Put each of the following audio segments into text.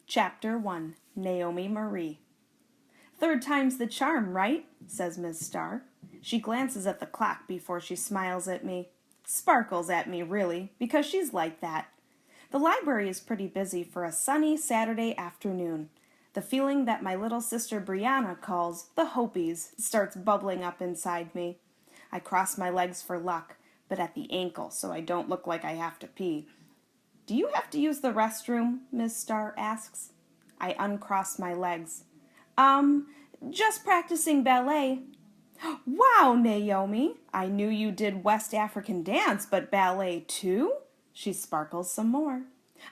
Chapter 1, Naomi Marie. "Third time's the charm, right?" says Miss Starr. She glances at the clock before she smiles at me. Sparkles at me, really, because she's like that. The library is pretty busy for a sunny Saturday afternoon. The feeling that my little sister Brianna calls the Hopies starts bubbling up inside me. I cross my legs for luck, but at the ankle so I don't look like I have to pee. "Do you have to use the restroom?" Miss Starr asks. I uncross my legs. Just practicing ballet." "Wow, Naomi, I knew you did West African dance, but ballet too?" She sparkles some more.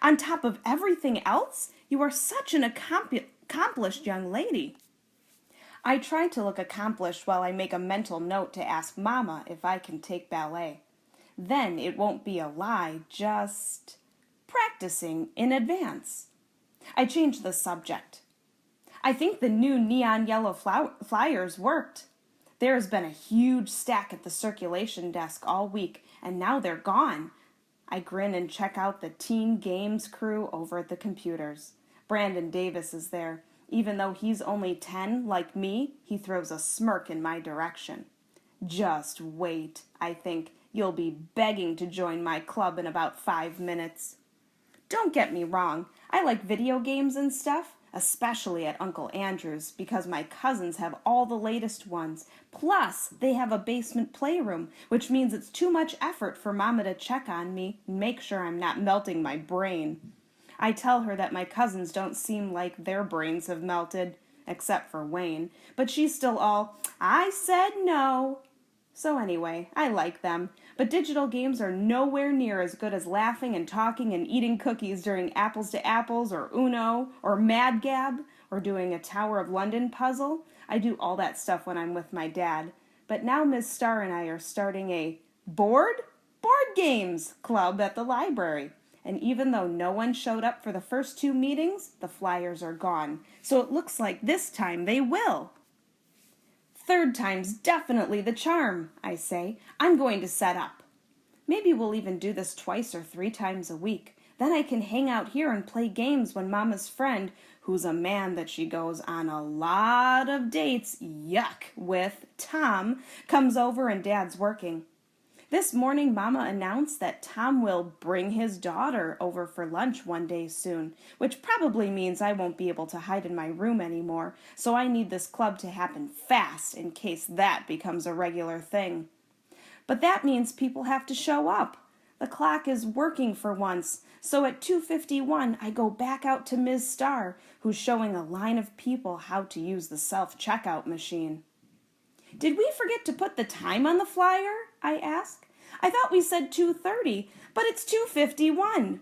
"On top of everything else, you are such an accomplished young lady." I try to look accomplished while I make a mental note to ask Mama if I can take ballet. Then it won't be a lie, just practicing in advance. I change the subject. "I think the new neon yellow flyers worked. There's been a huge stack at the circulation desk all week, and now they're gone." I grin and check out the teen games crew over at the computers. Brandon Davis is there. Even though he's only 10, like me, he throws a smirk in my direction. "Just wait," I think. "You'll be begging to join my club in about 5 minutes. Don't get me wrong, I like video games and stuff, especially at Uncle Andrew's, because my cousins have all the latest ones. Plus, they have a basement playroom, which means it's too much effort for Mama to check on me and make sure I'm not melting my brain. I tell her that my cousins don't seem like their brains have melted, except for Wayne, but she's still all, "I said no." So anyway, I like them, but digital games are nowhere near as good as laughing and talking and eating cookies during Apples to Apples or Uno or Mad Gab or doing a Tower of London puzzle. I do all that stuff when I'm with my dad. But now Miss Starr and I are starting a board games club at the library. And even though no one showed up for the first 2 meetings, the flyers are gone. So it looks like this time they will. "Third time's definitely the charm," I say. "I'm going to set up. Maybe we'll even do this 2 or 3 times a week. Then I can hang out here and play games when Mama's friend, who's a man that she goes on a lot of dates, with, Tom, comes over and Dad's working. This morning, Mama announced that Tom will bring his daughter over for lunch one day soon, which probably means I won't be able to hide in my room anymore, so I need this club to happen fast in case that becomes a regular thing. But that means people have to show up. The clock is working for once, so at 2:51 I go back out to Ms. Starr, who's showing a line of people how to use the self-checkout machine. "Did we forget to put the time on the flyer?" I ask. "I thought we said 2:30, but it's 2:51.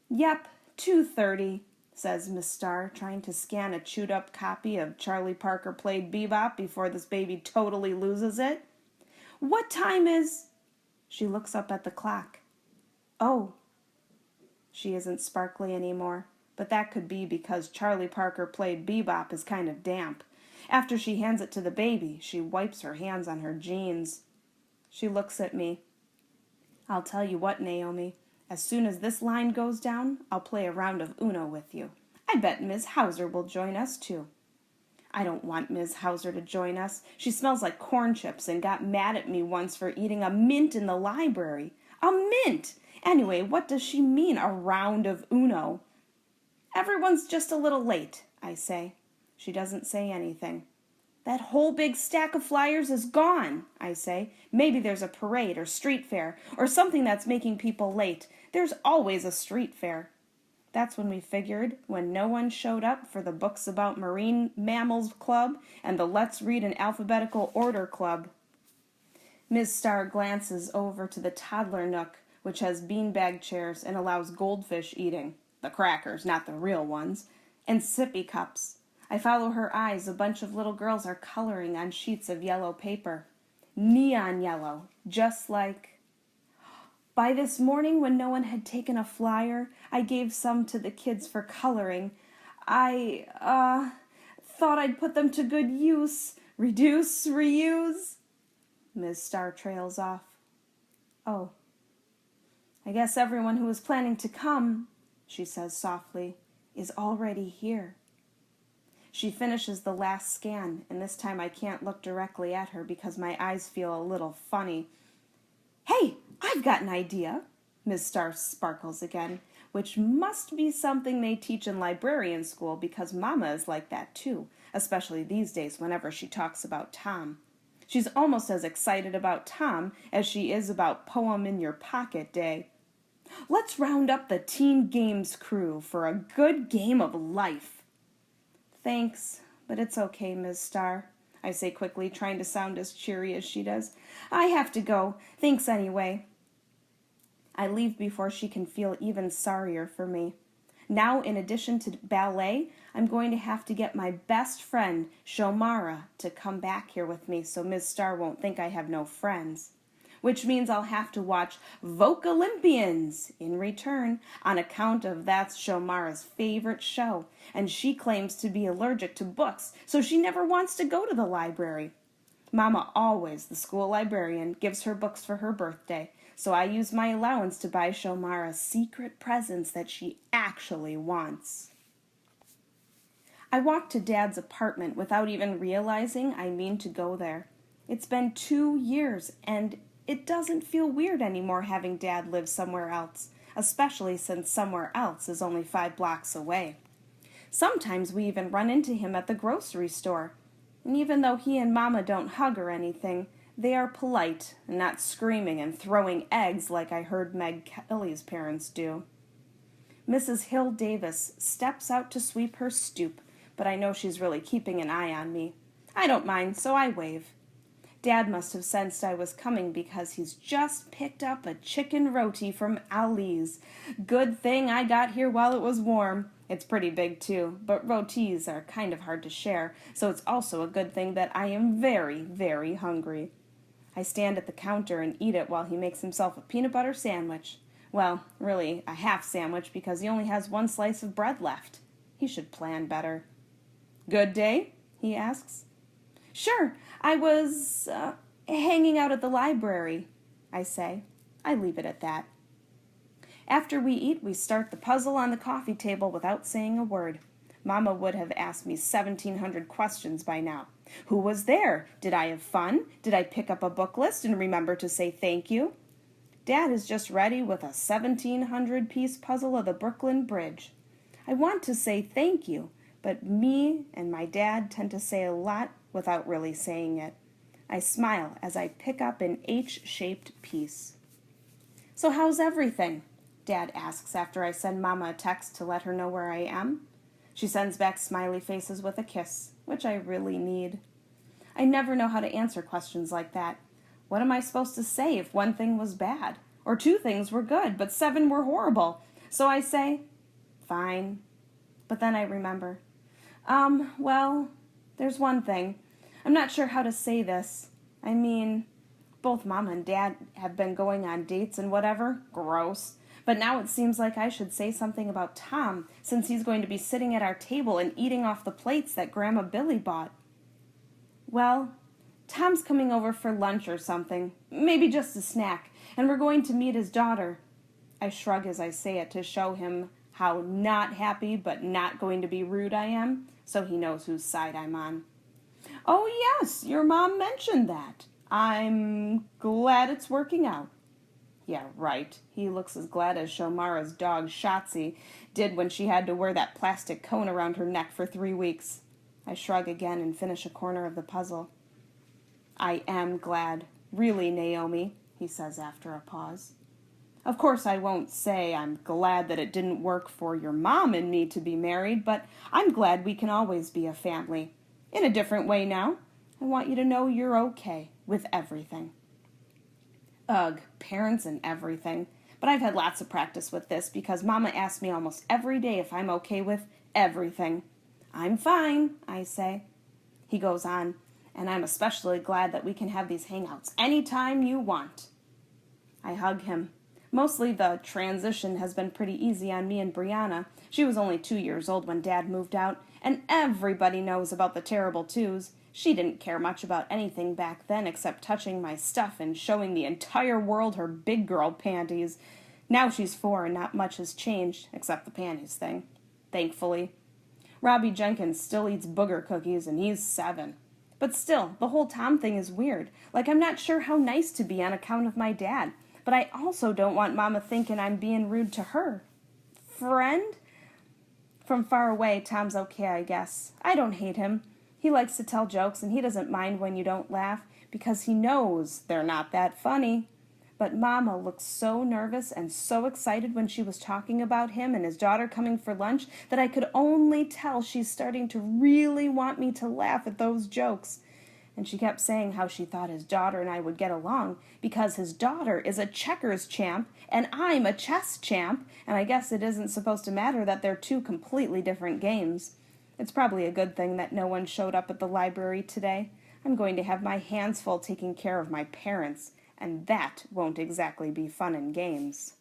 "Yep, 2:30, says Miss Starr, trying to scan a chewed-up copy of Charlie Parker Played Bebop before this baby totally loses it. "What time is—" She looks up at the clock. "Oh." She isn't sparkly anymore, but that could be because Charlie Parker Played Bebop is kind of damp. After she hands it to the baby, she wipes her hands on her jeans. She looks at me. "I'll tell you what, Naomi. As soon as this line goes down, I'll play a round of Uno with you. I bet Ms. Hauser will join us, too." I don't want Ms. Hauser to join us. She smells like corn chips and got mad at me once for eating a mint in the library. A mint! Anyway, what does she mean, a round of Uno? "Everyone's just a little late," I say. She doesn't say anything. "That whole big stack of flyers is gone," I say. "Maybe there's a parade or street fair or something that's making people late. There's always a street fair." That's when we figured, when no one showed up for the Books About Marine Mammals Club and the Let's Read in Alphabetical Order Club. Ms. Starr glances over to the toddler nook, which has beanbag chairs and allows goldfish eating. The crackers, not the real ones. And sippy cups. I follow her eyes. A bunch of little girls are coloring on sheets of yellow paper. Neon yellow, just like... By this morning, when no one had taken a flyer, I gave some to the kids for coloring. I thought I'd put them to good use. Reduce, reuse. Ms. Starr trails off. "Oh, I guess everyone who was planning to come," she says softly, is already here. She finishes the last scan, and this time I can't look directly at her because my eyes feel a little funny. Hey, I've got an idea, Miss Starr sparkles again, which must be something they teach in librarian school because Mama is like that too, especially these days whenever she talks about Tom. She's almost as excited about Tom as she is about Poem in Your Pocket Day. Let's round up the Teen Games crew for a good game of life. Thanks, but it's okay, Miss Starr, I say quickly, trying to sound as cheery as she does. I have to go. Thanks anyway. I leave before she can feel even sorrier for me. Now, in addition to ballet, I'm going to have to get my best friend, Shomara, to come back here with me so Miss Starr won't think I have no friends. Which means I'll have to watch Vocalympians in return on account of that's Shomara's favorite show, and she claims to be allergic to books, so she never wants to go to the library. Mama always, the school librarian, gives her books for her birthday, so I use my allowance to buy Shomara secret presents that she actually wants. I walk to Dad's apartment without even realizing I mean to go there. It's been 2 years, and it doesn't feel weird anymore having Dad live somewhere else, especially since somewhere else is only 5 blocks away. Sometimes we even run into him at the grocery store, and even though he and Mama don't hug or anything, they are polite and not screaming and throwing eggs like I heard Meg Kelly's parents do. Mrs. Hill Davis steps out to sweep her stoop, but I know she's really keeping an eye on me. I don't mind, so I wave. Dad must have sensed I was coming because he's just picked up a chicken roti from Ali's. Good thing I got here while it was warm. It's pretty big too, but rotis are kind of hard to share, so it's also a good thing that I am very, very hungry. I stand at the counter and eat it while he makes himself a peanut butter sandwich. Well, really, a half sandwich because he only has 1 slice of bread left. He should plan better. Good day? He asks. Sure, I was hanging out at the library, I say. I leave it at that. After we eat, we start the puzzle on the coffee table without saying a word. Mama would have asked me 1,700 questions by now. Who was there? Did I have fun? Did I pick up a book list and remember to say thank you? Dad is just ready with a 1,700-piece puzzle of the Brooklyn Bridge. I want to say thank you, but me and my dad tend to say a lot without really saying it. I smile as I pick up an H-shaped piece. So how's everything? Dad asks after I send Mama a text to let her know where I am. She sends back smiley faces with a kiss, which I really need. I never know how to answer questions like that. What am I supposed to say if 1 thing was bad? Or 2 things were good, but 7 were horrible? So I say, fine. But then I remember. Well, there's 1 thing. I'm not sure how to say this. I mean, both Mama and Dad have been going on dates and whatever. Gross. But now it seems like I should say something about Tom, since he's going to be sitting at our table and eating off the plates that Grandma Billy bought. Well, Tom's coming over for lunch or something, maybe just a snack, and we're going to meet his daughter. I shrug as I say it to show him how not happy but not going to be rude I am, so he knows whose side I'm on. Oh yes, your mom mentioned that. I'm glad it's working out. Yeah, right. He looks as glad as Shomara's dog Shotzi did when she had to wear that plastic cone around her neck for 3 weeks. I shrug again and finish a corner of the puzzle. I am glad. Really, Naomi, he says after a pause. Of course, I won't say I'm glad that it didn't work for your mom and me to be married, but I'm glad we can always be a family. In a different way now. I want you to know you're okay with everything. Ugh, parents and everything. But I've had lots of practice with this because Mama asks me almost every day if I'm okay with everything. I'm fine, I say. He goes on, and I'm especially glad that we can have these hangouts anytime you want. I hug him. Mostly the transition has been pretty easy on me and Brianna. She was only 2 years old when Dad moved out, and everybody knows about the terrible twos. She didn't care much about anything back then except touching my stuff and showing the entire world her big girl panties. Now she's 4 and not much has changed, except the panties thing. thankfully. Robbie Jenkins still eats booger cookies, and he's 7. But still, the whole Tom thing is weird. Like, I'm not sure how nice to be on account of my dad. But I also don't want Mama thinking I'm being rude to her. Friend? From far away, Tom's okay, I guess. I don't hate him. He likes to tell jokes, and he doesn't mind when you don't laugh, because he knows they're not that funny. But Mama looked so nervous and so excited when she was talking about him and his daughter coming for lunch that I could only tell she's starting to really want me to laugh at those jokes. And she kept saying how she thought his daughter and I would get along because his daughter is a checkers champ and I'm a chess champ, and I guess it isn't supposed to matter that they're two completely different games. It's probably a good thing that no one showed up at the library today. I'm going to have my hands full taking care of my parents, and that won't exactly be fun and games.